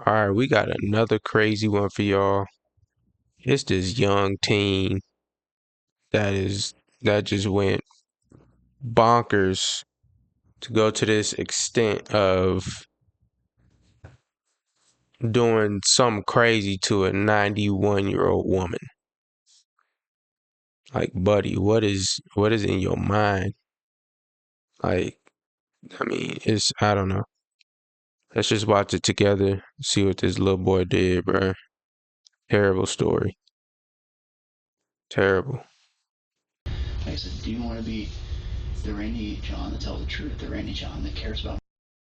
All right, we got another crazy one for y'all. It's this young teen that just went bonkers to go to this extent of doing something crazy to a 91-year-old woman. Like, buddy, what is in your mind? Like, I mean, I don't know. Let's just watch it together, see what this little boy did, bruh. Terrible story. Terrible. I said, do you want to be the Randy John that tells the truth, the Randy John that cares about me?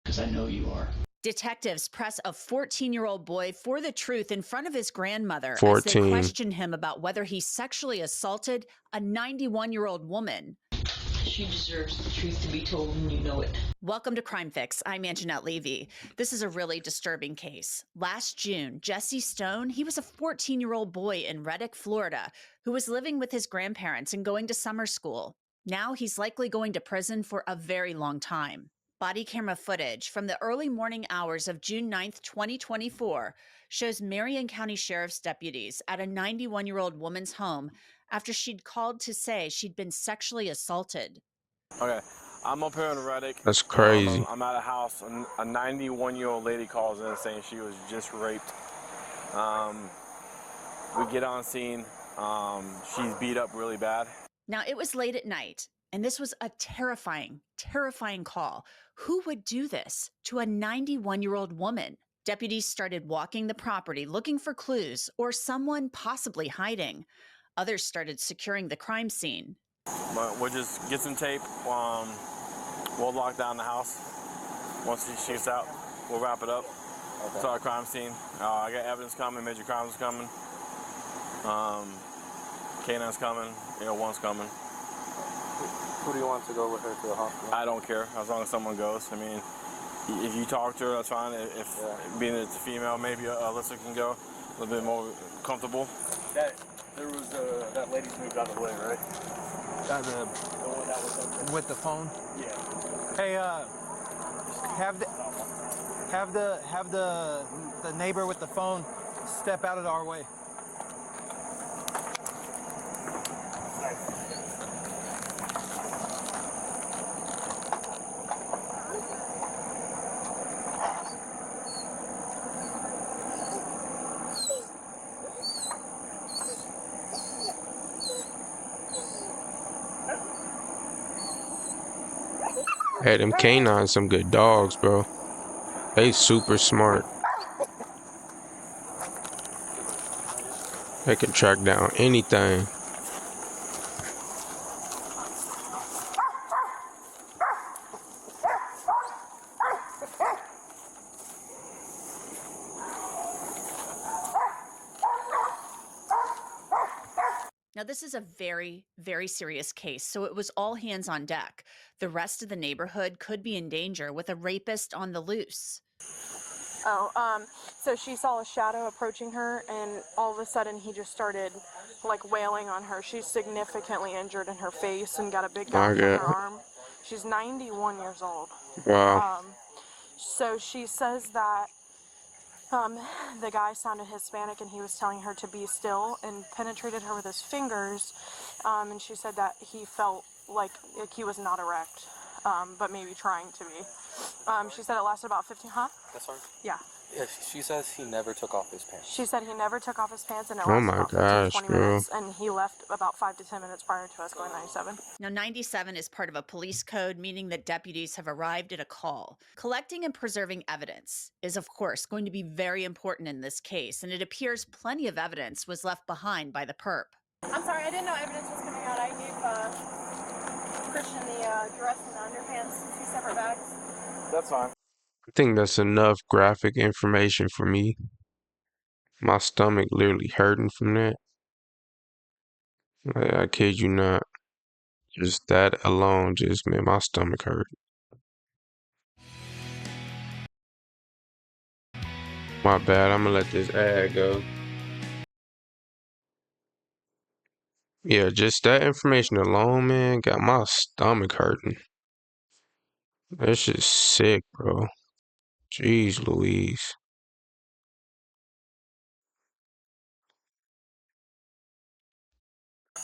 Because I know you are. Detectives press a 14-year-old boy for the truth in front of his grandmother as they 14. question him about whether he sexually assaulted a 91-year-old woman. She deserves the truth to be told, and you know it. Welcome to Crime Fix. I'm Anjanette Levy. This is a really disturbing case. Last June, Jesse Stone, he was a 14-year-old boy in Reddick, Florida, who was living with his grandparents and going to summer school. Now he's likely going to prison for a very long time. Body camera footage from the early morning hours of June 9th, 2024 shows Marion County Sheriff's deputies at a 91-year-old woman's home after she'd called to say she'd been sexually assaulted. Okay, I'm up here in Reddick. That's crazy. I'm at a house. A 91-year-old lady calls in saying she was just raped. We get on scene. She's beat up really bad. Now, it was late at night, and this was a terrifying, terrifying call. Who would do this to a 91-year-old woman? Deputies started walking the property looking for clues or someone possibly hiding. Others started securing the crime scene. But we'll just get some tape. We'll lock down the house. Once she gets out, we'll wrap it up. Okay. To our crime scene. I got evidence coming, major crimes coming. K9's coming, one's coming. Who do you want to go with her to the hospital? I don't care, as long as someone goes. I mean, if you talk to her, that's fine. Being it's a female, maybe Alyssa can go a little bit more comfortable. There was that lady's moved out of the way, right? The one that was with the phone. Yeah. Hey, have the neighbor with the phone step out of our way. Hey, them canines some good dogs, bro. They super smart. They can track down anything. Now, this is a very, very serious case, so it was all hands on deck. The rest of the neighborhood could be in danger with a rapist on the loose. So she saw a shadow approaching her, and all of a sudden he just started like wailing on her. She's significantly injured in her face and got a big gash on her arm. She's 91 years old. Wow. So she says that the guy sounded Hispanic, and he was telling her to be still and penetrated her with his fingers. And she said that he felt like he was not erect, but maybe trying to be. She said it lasted about 15, That's her? Yeah. Yeah, she says he never took off his pants. She said he never took off his pants, and it Oh lasted my about 15, gosh, 20 bro. minutes, and he left about 5 to 10 minutes prior to us going 97. Now, 97 is part of a police code, meaning that deputies have arrived at a call. Collecting and preserving evidence is, of course, going to be very important in this case, and it appears plenty of evidence was left behind by the perp. I'm sorry, I didn't know evidence was coming out. I gave Christian the dress and the underpants, 2 separate bags. That's fine. I think that's enough graphic information for me. My stomach literally hurting from that. Like, I kid you not. Just that alone just made my stomach hurt. My bad, I'm gonna let this ad go. Yeah, just that information alone, man, got my stomach hurting. That shit's sick, bro. Jeez Louise.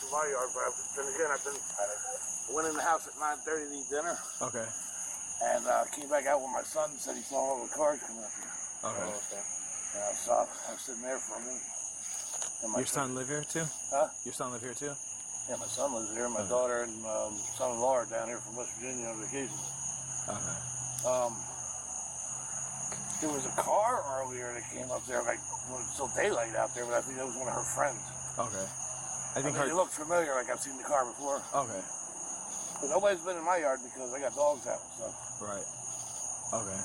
from my yard, but then again, I went in the house at 9:30 to eat dinner. Okay. And came back out with my son and said he saw all the cars come up here. Okay. And I was sitting there for a minute. And Your son live here too? Huh? Your son live here too? Yeah, my son lives here. My daughter and son-in-law are down here from West Virginia on vacation. Okay. There was a car earlier that came up there, like when it's still daylight out there, but I think that was one of her friends. Okay. I think it looked familiar, like I've seen the car before. Okay. But nobody's been in my yard because I got dogs out and stuff. Right. Okay.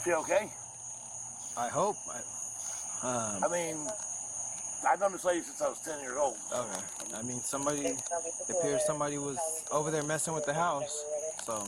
She okay? I hope. I mean, I've known this lady since I was 10 years old. Okay. I mean, it appears somebody was over there messing with the house, so.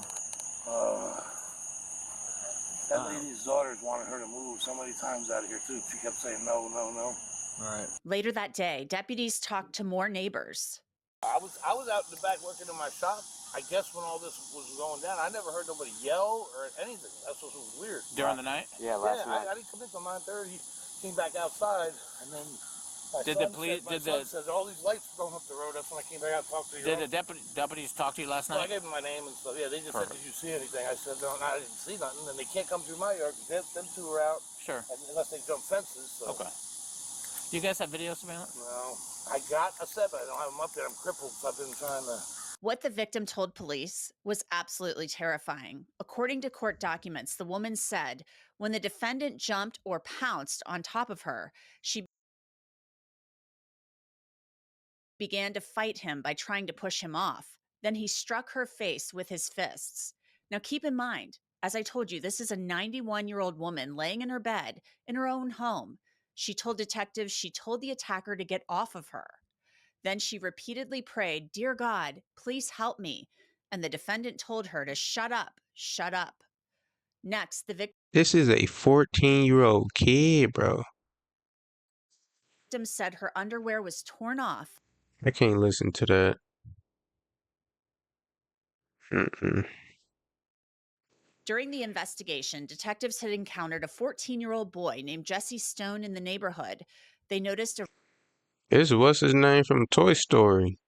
That lady's daughters wanted her to move so many times out of here too. She kept saying no, no, no. All right. Later that day, deputies talked to more neighbors. I was out in the back working in my shop. I guess when all this was going down, I never heard nobody yell or anything. That's what was weird. During the night? Yeah, last night. I didn't come in till 9:30. Came back outside, and then my son said all these lights going up the road. That's when I came back out and talked to you. Did the deputies talk to you last Well, I night? gave them my name and stuff. Yeah, they just said, "Did you see anything?" I said, "No, I didn't see nothing." And they can't come through my yard because them two are out. Sure. Unless they jump fences. So. Okay. You guys have video surveillance? No, I got a set, but I don't have them up there. I'm crippled, so I've been trying to. What the victim told police was absolutely terrifying. According to court documents, the woman said when the defendant jumped or pounced on top of her, she began to fight him by trying to push him off. Then he struck her face with his fists. Now keep in mind, as I told you, this is a 91-year-old woman laying in her bed in her own home. She told detectives she told the attacker to get off of her. Then she repeatedly prayed, "Dear God, please help me." And the defendant told her to shut up, shut up. Next, the This is a 14-year-old kid, bro. victim said her underwear was torn off. I can't listen to that. Mm-mm. During the investigation, detectives had encountered a 14-year-old boy named Jesse Stone in the neighborhood. They noticed a What's his name from Toy Story?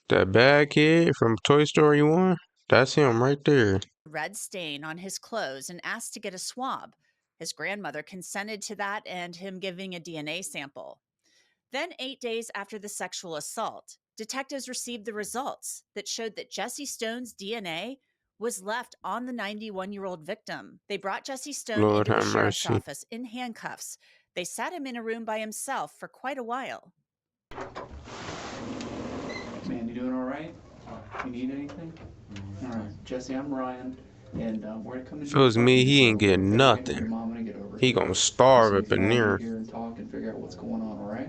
That bad kid from Toy Story 1? That's him right there. red stain on his clothes and asked to get a swab. His grandmother consented to that and him giving a DNA sample. Then 8 days after the sexual assault, detectives received the results that showed that Jesse Stone's DNA was left on the 91-year-old victim. They brought Jesse Stone Lord into the have sheriff's mercy. office in handcuffs. They sat him in a room by himself for quite a while. Man, you doing all right? You need anything? All right, Jesse, I'm Ryan, and we're gonna come to. If it was me, he ain't getting Your nothing. mom gonna get over He here. gonna starve So up if you in wanna there. be here and talk and figure out what's going on, all right?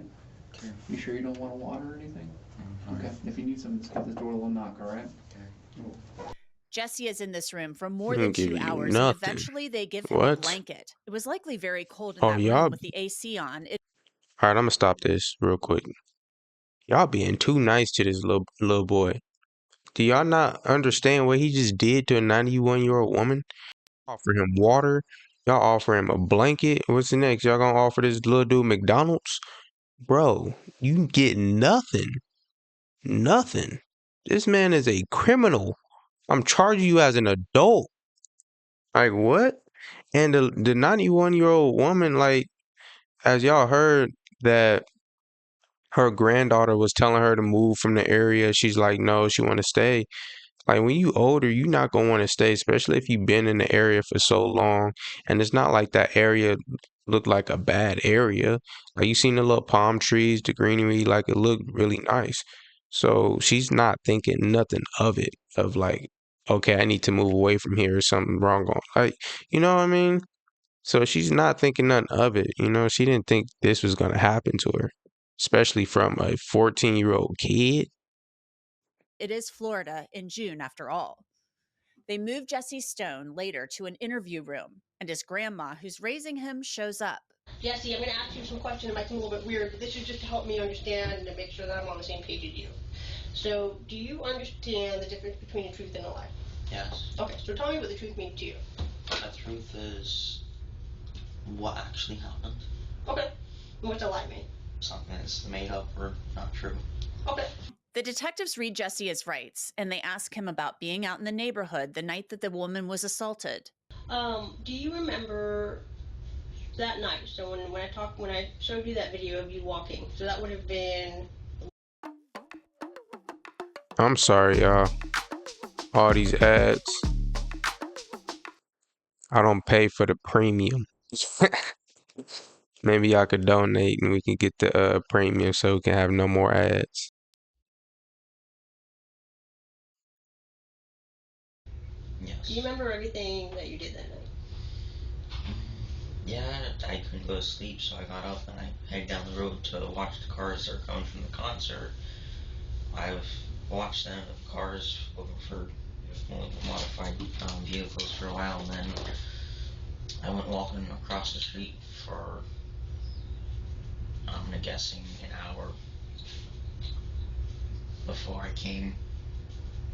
Okay. You sure you don't want water or anything? Okay. If you need some, just give the door a little knock, all right? Okay. Jesse is in this room for more He than don't give 2 you hours, and nothing. eventually they give him a What? blanket. It was likely very cold in Oh, that y'all. room with the AC on. All right, I'm gonna stop this real quick. Y'all being too nice to this little boy. Do y'all not understand what he just did to a 91-year-old woman? Offer him water. Y'all offer him a blanket. What's next? Y'all gonna offer this little dude McDonald's? Bro, you get nothing. Nothing. This man is a criminal. I'm charging you as an adult. Like, what? And the 91-year-old woman, like, as y'all heard, that her granddaughter was telling her to move from the area. She's like, no, she want to stay. Like, when you older, you not gonna want to stay, especially if you've been in the area for so long. And it's not like that area looked like a bad area. Like, you seen the little palm trees, the greenery, like, it looked really nice. So she's not thinking nothing of it, of like, okay, I need to move away from here or something wrong going. Like, you know what I mean? So she's not thinking nothing of it. You know, she didn't think this was gonna happen to her, especially from a 14-year-old kid. It is Florida in June, after all. They move Jesse Stone later to an interview room, and his grandma, who's raising him, shows up. Jesse, I'm going to ask you some questions. It might seem a little bit weird, but this is just to help me understand and to make sure that I'm on the same page as you. So, do you understand the difference between a truth and a lie? Yes. Okay, so tell me what the truth means to you. The truth is what actually happened. Okay. And what's a lie mean? something that's made up or not true. Okay. The detectives read Jesse his rights, and they ask him about being out in the neighborhood the night that the woman was assaulted. Do you remember that night? So when I showed you that video of you walking, so that would have been. I'm sorry, y'all. All these ads. I don't pay for the premium. Maybe y'all could donate and we can get the premium so we can have no more ads. Yes. Do you remember everything that you did that night? Yeah, I couldn't go to sleep, so I got up and I headed down the road to watch the cars that are coming from the concert. I've watched them, the cars looking for modified vehicles for a while, and then I went walking across the street for, I'm guessing, an hour before I came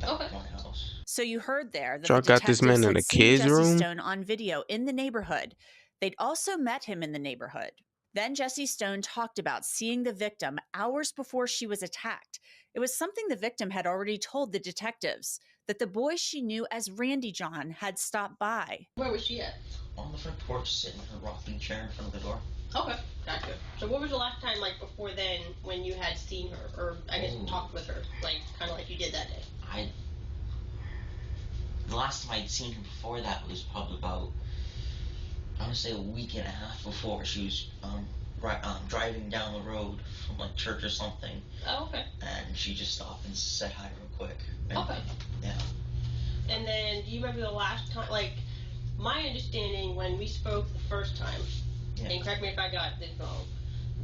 back to my house. So you heard there that Y'all the got this detectives man in had a seen kid's Jesse room? Stone on video in the neighborhood. They'd also met him in the neighborhood. Then Jesse Stone talked about seeing the victim hours before she was attacked. It was something the victim had already told the detectives, that the boy she knew as Randy John had stopped by. Where was she at? On the front porch, sitting in her rocking chair in front of the door. Okay, gotcha. So what was the last time, like, before then, when you had seen her, or I guess talked with her, like, kind of like you did that day? The last time I'd seen her before that was probably about, I want to say, a week and a half before. She was driving down the road from like church or something. Oh, okay. And she just stopped and said hi real quick. And, Okay. Yeah. And then, do you remember the last time, like, my understanding when we spoke the first time, and correct me if I got this wrong,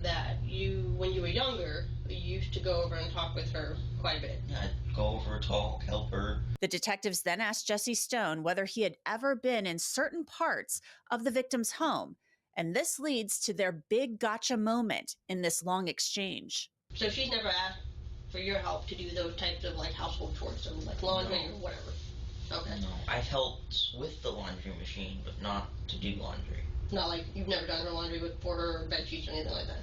that you, when you were younger, you used to go over and talk with her quite a bit. Yeah, I'd go over, talk, help her. The detectives then asked Jesse Stone whether he had ever been in certain parts of the victim's home, and this leads to their big gotcha moment in this long exchange. So she's never asked for your help to do those types of, like, household chores, so like laundry or whatever? Okay. No, I've helped with the laundry machine, but not to do laundry. Not like you've never done her laundry for her, or bed sheets or anything like that?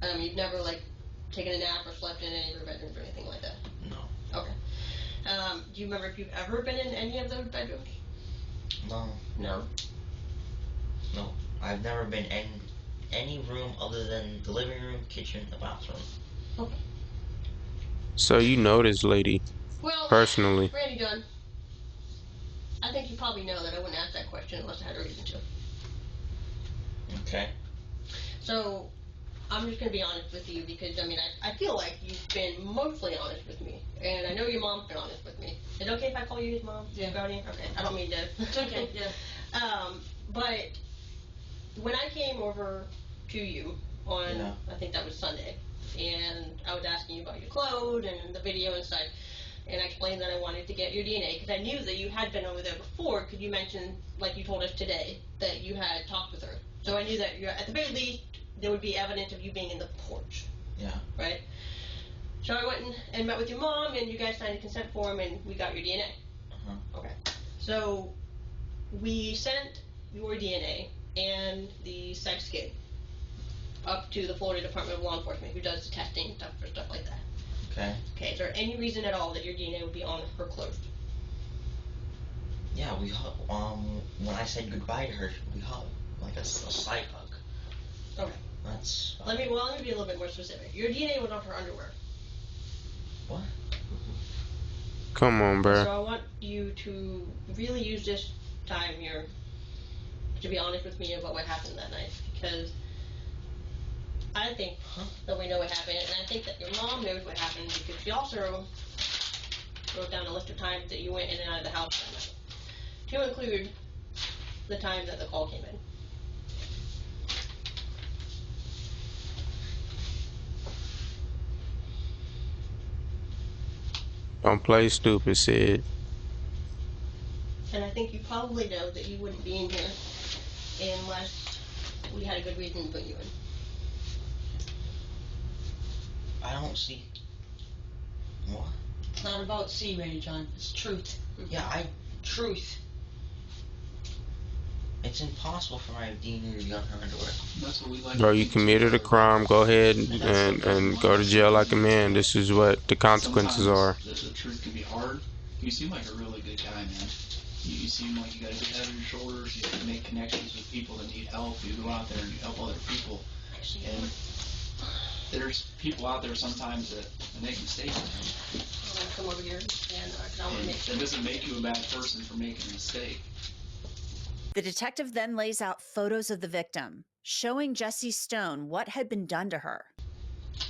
No. You've never, like, taken a nap or slept in any of her bedrooms or anything like that? No. Okay. Do you remember if you've ever been in any of those bedrooms? No. No. No. I've never been in any room other than the living room, kitchen, the bathroom. Okay. So you know this lady personally? Randy John, I think you probably know that I wouldn't ask that question unless I had a reason to. Okay. So, I'm just going to be honest with you because, I feel like you've been mostly honest with me. And I know your mom's been honest with me. Is it okay if I call you his mom? Yeah. Brownie? Okay, I don't mean to. It's okay, yeah. But when I came over to you on, Yeah. I think that was Sunday, and I was asking you about your clothes and the video and such, and I explained that I wanted to get your DNA because I knew that you had been over there before. Could you mention, like you told us today, that you had talked with her? So I knew that at the very least, there would be evidence of you being in the porch. Yeah. Right? So I went and met with your mom, and you guys signed a consent form, and we got your DNA. Uh-huh. Okay. So we sent your DNA and the sex kit up to the Florida Department of Law Enforcement, who does the testing and stuff for stuff like that. Okay. Okay, is there any reason at all that your DNA would be on her clothes? Yeah, we hug. When I said goodbye to her, we hugged, like a side hug. Okay. That's. Let me be a little bit more specific. Your DNA was on her underwear. What? Come on, bruh. So I want you to really use this time here to be honest with me about what happened that night, because I think that we know what happened, and I think that your mom knows what happened because she also wrote down a list of times that you went in and out of the house that night, to include the time that the call came in. Don't play stupid, Sid. And I think you probably know that you wouldn't be in here unless we had a good reason to put you in. I don't see. What? It's not about C, Randy John. It's truth. Yeah, truth. It's impossible for my DNA to be on her underwear. That's what we like. Bro, you committed a crime. Go ahead and go to jail like a man. This is what the consequences are. Sometimes the truth can be hard. You seem like a really good guy, man. You seem like you got a good head on your shoulders. You make connections with people that need help. You go out there and you help other people. And there's people out there sometimes that make mistakes. I'm gonna come over here and I want to make sure. That doesn't make you a bad person for making a mistake. The detective then lays out photos of the victim, showing Jessie Stone what had been done to her.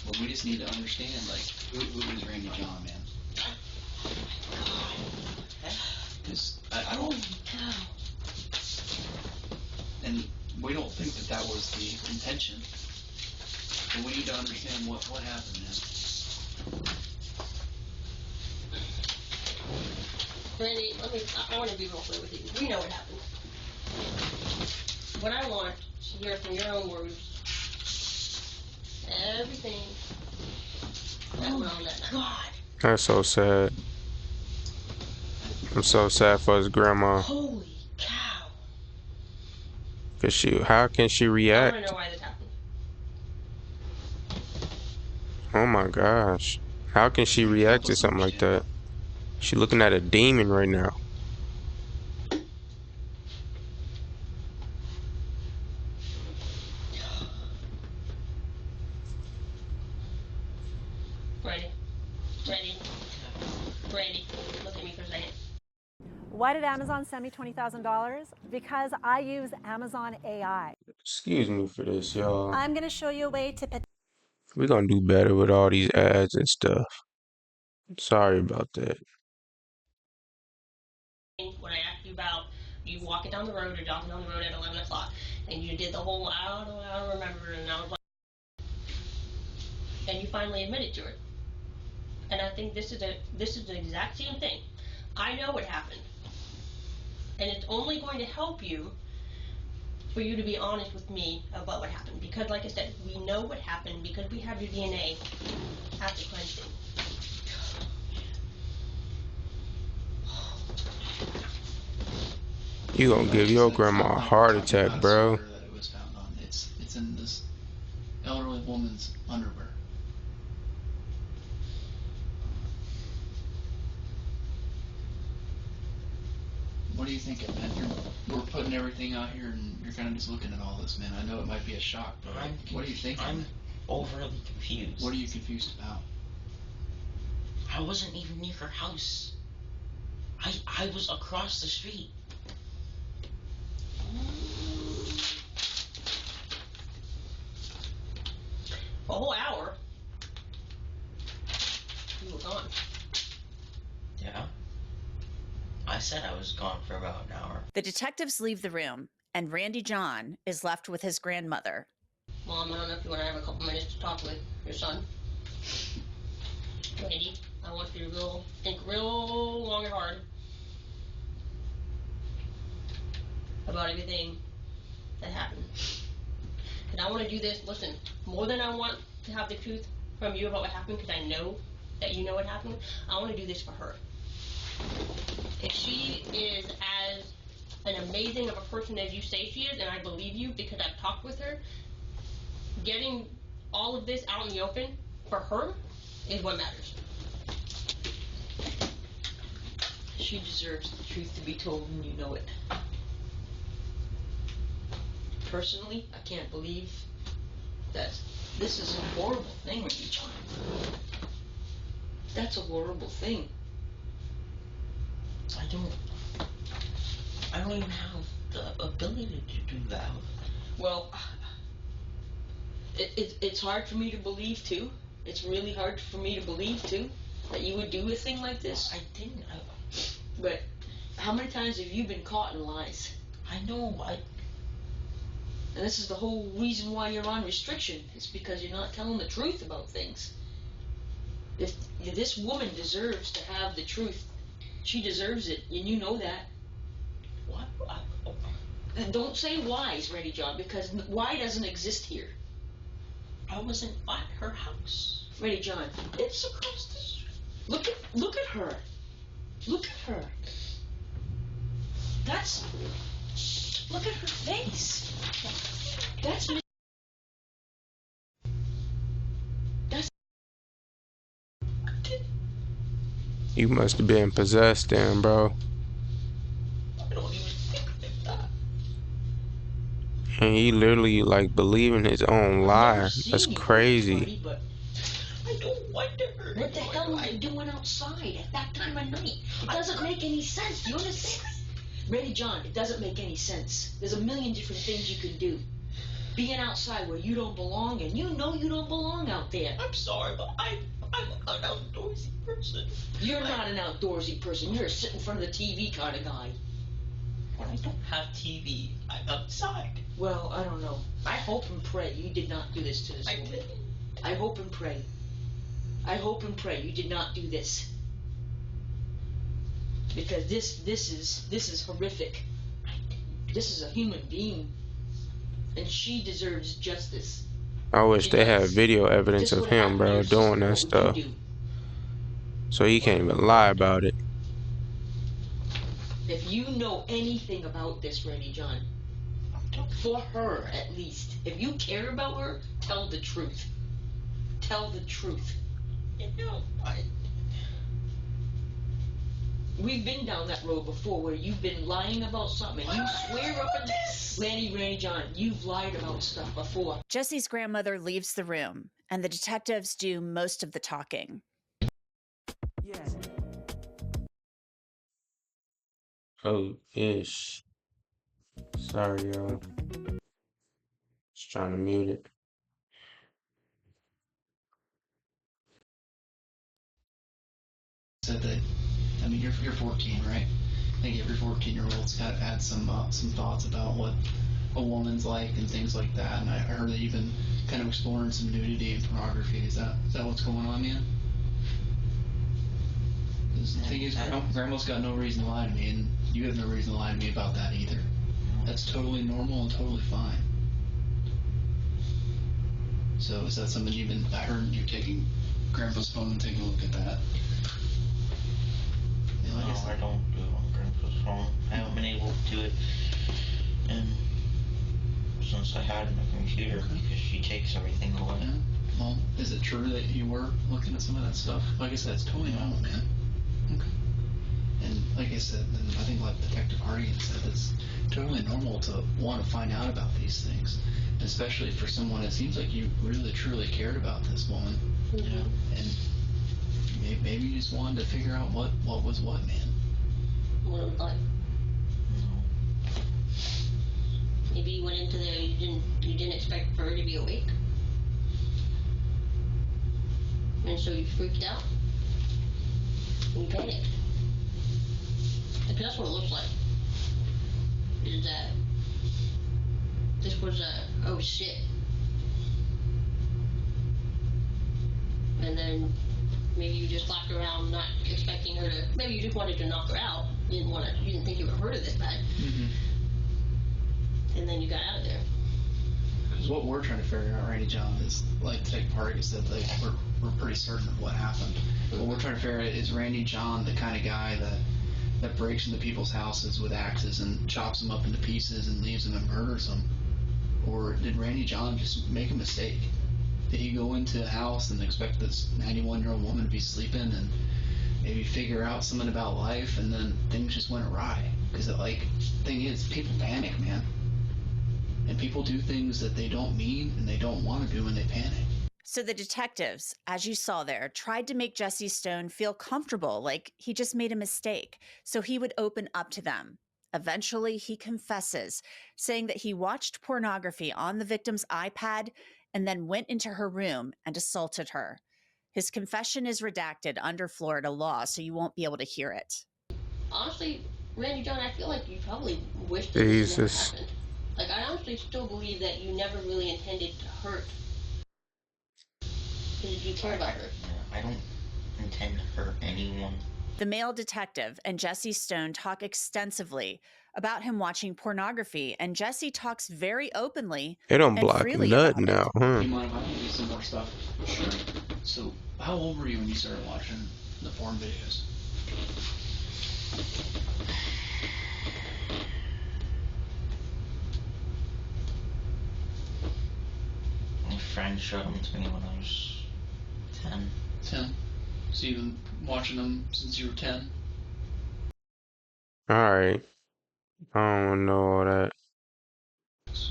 Well, we just need to understand, like, who is Randy John, man? Because I don't. And we don't think that that was the intention. But we need to understand what happened, man. Randy, I want to be real clear with you. We know what happened. What I want to hear from your own words, everything that went on that night. That's so sad. I'm so sad for his grandma. Holy cow. Cause how can she I want react? to know why this happened. Oh my gosh. How can she react to something like that? She looking at a demon right now. Randy, look at me for a second. Why did Amazon send me $20,000? Because I use Amazon AI. Excuse me for this, y'all. I'm going to show you a way to... We're gonna do better with all these ads and stuff. Sorry about that. When I asked you about you walking down the road or jogging down the road at 11 o'clock, and you did the whole, I don't remember, and I was like, and you finally admitted to it. And I think this is the exact same thing. I know what happened. And it's only going to help you for you to be honest with me about what happened. Because like I said, we know what happened because we have your DNA at the crime scene. You gonna give your grandma a heart attack, bro. That it was found on. It's in this elderly woman's underwear. What are you thinking, man? We're putting everything out here, and you're kind of just looking at all this, man. I know it might be a shock, but what are you thinking? I'm overly confused. What are you confused about? I wasn't even near her house. I was across the street. A whole hour. You were gone. Yeah. I said I was gone for about an hour. The detectives leave the room, and Randy John is left with his grandmother. Mom, I don't know if you want to have a couple minutes to talk with your son. Randy, I want you to think real long and hard about everything that happened. And I want to do this, listen, more than I want to have the truth from you about what happened, because I know that you know what happened, I want to do this for her. If she is as an amazing of a person as you say she is, and I believe you because I've talked with her, getting all of this out in the open for her is what matters. She deserves the truth to be told, and you know it. Personally, I can't believe that this is a horrible thing, Randy John. That's a horrible thing. I don't even have the ability to do that. Well, it's hard for me to believe too. It's really hard for me to believe too that you would do a thing like this. I didn't. But how many times have you been caught in lies? I know. And this is the whole reason why you're on restriction. It's because you're not telling the truth about things. If this woman deserves to have the truth, she deserves it, and you know that. What? And don't say whys, Randy John, because why doesn't exist here. I wasn't at her house. Randy John, it's across the street. Look at her. Look at her. That's Look at her face. That's You must have been possessed then, bro. I don't even think like that. And he literally like believing his own lie. That's crazy. But I don't wonder. What the hell are you doing outside at that time of night? It doesn't make any sense. Do you understand? Reddy John, it doesn't make any sense. There's a million different things you can do. Being outside where you don't belong, and you know you don't belong out there. I'm sorry, but I'm an outdoorsy person. You're not an outdoorsy person. You're a sit in front of the TV kind of guy. But I don't have TV. I'm outside. Well, I don't know. I hope and pray you did not do this to this woman. Didn't. I hope and pray. I hope and pray you did not do this. Because this is horrific. This is a human being. And she deserves justice. I wish they had video evidence of him, bro, doing that stuff. So he can't even lie about it. If you know anything about this, Reddy John, for her at least, if you care about her, tell the truth. Tell the truth. We've been down that road before where you've been lying about something and you swear up and Randy John, you've lied about stuff before. Jesse's grandmother leaves the room, and the detectives do most of the talking. Yeah. Oh, ish. Sorry, y'all. Just trying to mute it. Said that, I mean, you're 14, right? I think every 14-year-old's had some thoughts about what a woman's like and things like that. And I heard that you've been kind of exploring some nudity and pornography. Is that what's going on, man? The thing is, Grandma's got no reason to lie to me, and you have no reason to lie to me about that either. That's totally normal and totally fine. So is that something I heard you're taking Grandpa's phone and taking a look at that? No, I don't do it on Grandpa's phone. I haven't been able to do it since I had a computer because she takes everything away. Yeah. Well, is it true that you were looking at some of that stuff? Like I said, it's totally normal, man. Okay. And like I said, and I think like Detective Hardigan said, it's totally normal to want to find out about these things, especially for someone. It seems like you really truly cared about this woman. Yeah. And maybe you just wanted to figure out what was what, man. What it was like. Maybe you went into there, you didn't expect her to be awake. And so you freaked out. And you panicked. Because that's what it looks like. Is that this was oh shit. And then maybe you just flopped around not expecting her to, maybe you just wanted to knock her out. You didn't think you would hurt her this bad. Mm-hmm. And then you got out of there. Because what we're trying to figure out, Randy John, is like Detective Hardigan said, like we're pretty certain of what happened. What we're trying to figure out is Randy John the kind of guy that breaks into people's houses with axes and chops them up into pieces and leaves them and murders them? Or did Randy John just make a mistake? Did he go into a house and expect this 91-year-old woman to be sleeping and maybe figure out something about life, and then things just went awry? Because thing is, people panic, man. And people do things that they don't mean and they don't want to do when they panic. So the detectives, as you saw there, tried to make Jesse Stone feel comfortable, like he just made a mistake, so he would open up to them. Eventually, he confesses, saying that he watched pornography on the victim's iPad and then went into her room and assaulted her. His confession is redacted under Florida law, so you won't be able to hear it. Honestly, Randy John, I feel like you probably wished Jesus. this never happened. Like, I honestly still believe that you never really intended to hurt. Because you care about her. I don't intend to hurt anyone. The male detective and Jesse Stone talk extensively about him watching pornography, and Jesse talks very openly They don't and block freely nothing about it. now, huh? Do you mind if I give you some more stuff? Sure. So, how old were you when you started watching the porn videos? friend showed them to me when I was 10. 10. So you've been watching them since you were 10? Alright. I don't know all that.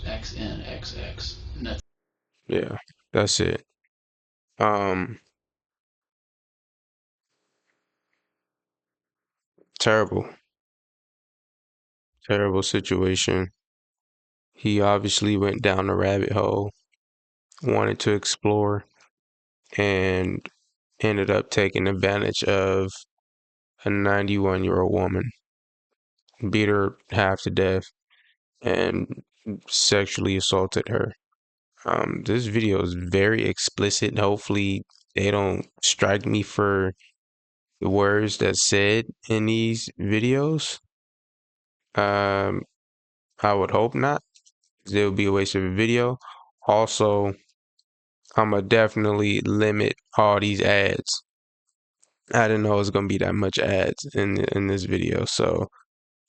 XNXX. And that's Yeah, that's it. Terrible. Terrible situation. He obviously went down the rabbit hole, wanted to explore, and ended up taking advantage of a 91-year-old woman, beat her half to death, and sexually assaulted her. This video is very explicit. Hopefully, they don't strike me for the words that's said in these videos. I would hope not. It would be a waste of a video. Also, I'ma definitely limit all these ads. I didn't know it was gonna be that much ads in this video, so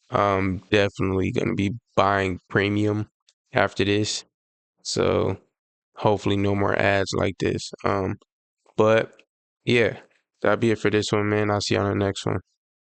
definitely gonna be buying premium after this. So hopefully no more ads like this. But yeah, that'll be it for this one, man. I'll see you on the next one.